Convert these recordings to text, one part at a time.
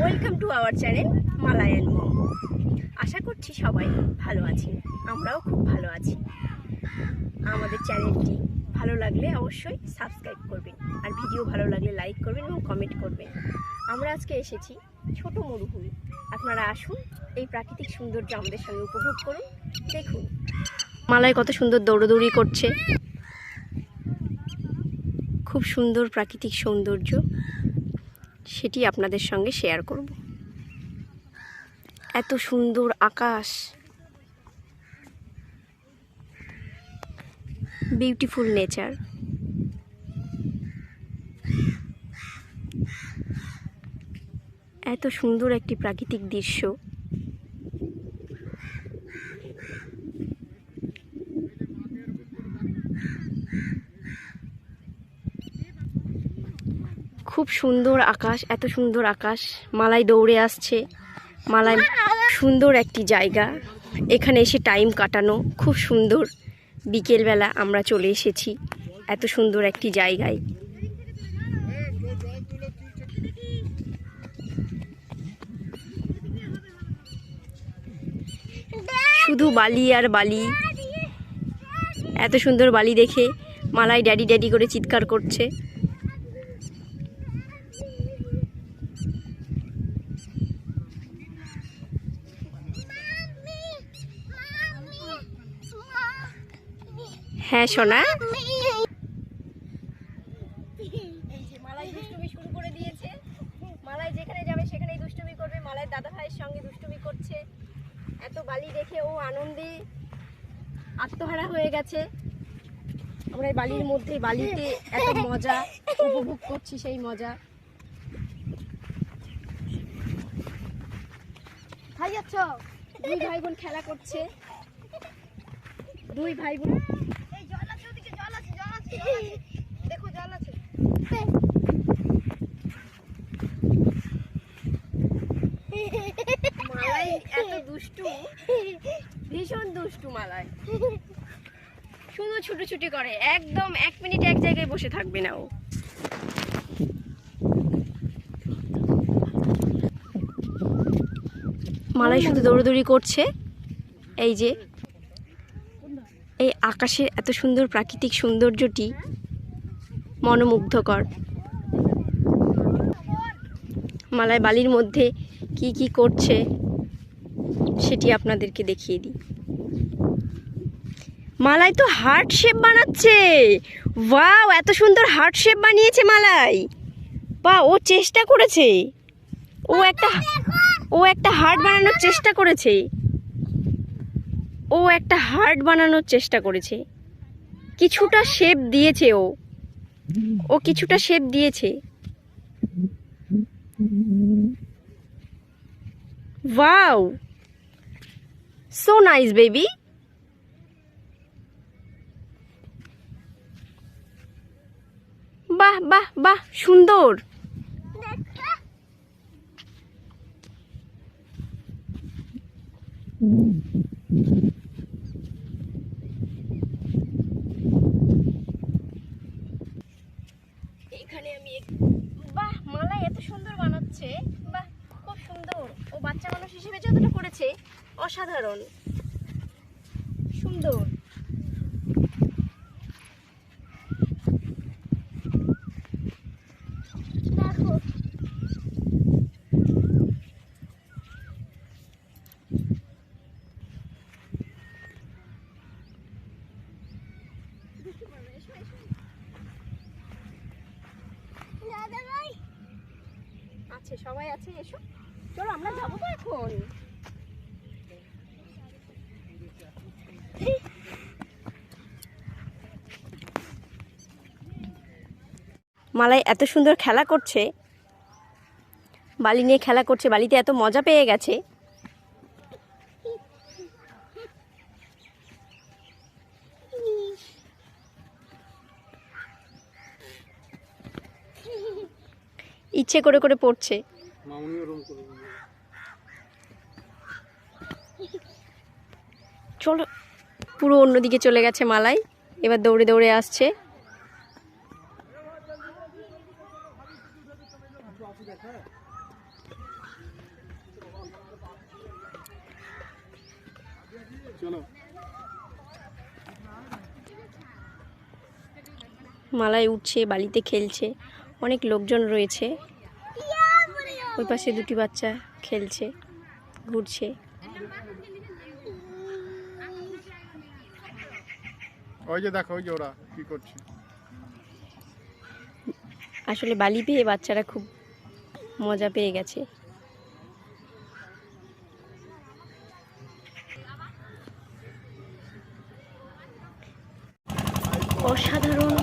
Welcome to our channel মালায়ান মম। আশা করছি সবাই ভালো আছেন, আমরাও খুব ভালো আছি। আমাদের চ্যানেলটি ভালো লাগলে অবশ্যই সাবস্ক্রাইব করবেন, আর ভিডিও ভালো লাগলে লাইক করবেন এবং কমেন্ট করবেন। আমরা আজকে এসেছি ছোট মরুভূমি। আপনারা আসুন, এই প্রাকৃতিক সৌন্দর্য আমাদের সঙ্গে উপভোগ করুন। দেখুন মালায় কত সুন্দর দৌড়দৌড়ি করছে। খুব সুন্দর প্রাকৃতিক সৌন্দর্য, সেটি আপনাদের সঙ্গে শেয়ার করব। এত সুন্দর আকাশ, বিউটিফুল নেচার। এত সুন্দর একটি প্রাকৃতিক দৃশ্য। খুব সুন্দর আকাশ, এত সুন্দর আকাশ। মালাই দৌড়ে আসছে। মালাই সুন্দর একটি জায়গা, এখানে এসে টাইম কাটানো খুব সুন্দর। বিকেলবেলা আমরা চলে এসেছি এত সুন্দর একটি জায়গায়। শুধু বালি আর বালি। এত সুন্দর বালি দেখে মালাই ড্যাডি ড্যাডি করে চিৎকার করছে। হ্যাঁ সোনা, মালাই দুষ্টুমি শুরু করে দিয়েছে। মালাই যেখানে যাবে সেখানেই দুষ্টুমি করবে। মালাই দাদা ভাইয়ের সঙ্গে দুষ্টুমি করছে। এত বালি দেখে ও আনন্দে আত্মহারা হয়ে গেছে। আমরা এই বালির মধ্যে, বালিতে এত মজা উপভোগ করছি, সেই মজা। ভাই যাচ্ছ, দুই ভাই বোন খেলা করছে। দুই ভাই বোন, দেখো জল আছে। মালাই এত দুষ্টু, ভীষণ দুষ্টু মালাই। শুধু ছুটোছুটি করে, একদম 1 মিনিট এক জায়গায় বসে থাকবে না ও। মালাই শুধু দৌড়াদৌড়ি করছে। এই যে এই আকাশের এত সুন্দর প্রাকৃতিক সৌন্দর্যটি মনোমুগ্ধকর। মালাই বালির মধ্যে কি কি করছে সেটি আপনাদেরকে দেখিয়ে দিই। মালাই তো হার্ট শেপ বানাচ্ছে। ওয়াও, এত সুন্দর হার্ট শেপ বানিয়েছে মালাই। বা ও চেষ্টা করেছে, ও একটা হার্ট বানানোর চেষ্টা করেছে। ও একটা হার্ট বানানোর চেষ্টা করেছে। কিছুটা শেপ দিয়েছে ও কিছুটা শেপ দিয়েছে। Wow, so nice baby. বাহ বাহ বাহ, সুন্দর। এখানে আমি বাহ, মালাই এত সুন্দর বানাচ্ছে। বাহ, খুব সুন্দর। ও বাচ্চা মানুষ হিসেবে যতটা করেছে অসাধারণ সুন্দর। দেখো আছে, সবাই আছে, এসো চলো আমরা যাবো তো এখন। মালাই এত সুন্দর খেলা করছে, বালি নিয়ে খেলা করছে, বালিতে এত মজা পেয়ে গেছে। ইচ্ছে করে করে পড়ছে। চলো, পুরো অন্যদিকে চলে গেছে মালাই। এবার দৌড়ে দৌড়ে আসছে। চলো মালায় উঠছে, বালিতে খেলছে, অনেক লোকজন রয়েছে। ওই পাশে দুটি বাচ্চা খেলছে, ঘুরছে। ওই যে দেখো, ওই যে ওরা কি করছে। আসলে বালি পেয়ে বাচ্চারা খুব মজা পেয়ে গেছে। অসাধারণ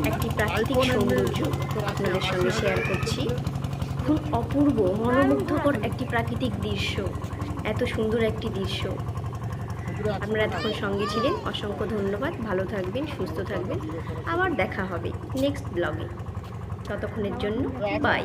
একটি প্রাকৃতিক সৌন্দর্য আপনাদের সঙ্গে শেয়ার করছি। খুব অপূর্ব, মনোমুগ্ধকর একটি প্রাকৃতিক দৃশ্য, এত সুন্দর একটি দৃশ্য। আপনারা এতক্ষণ সঙ্গে ছিলেন, অসংখ্য ধন্যবাদ। ভালো থাকবেন, সুস্থ থাকবেন, আবার দেখা হবে নেক্সট ব্লগে। ততক্ষণের জন্য বাই।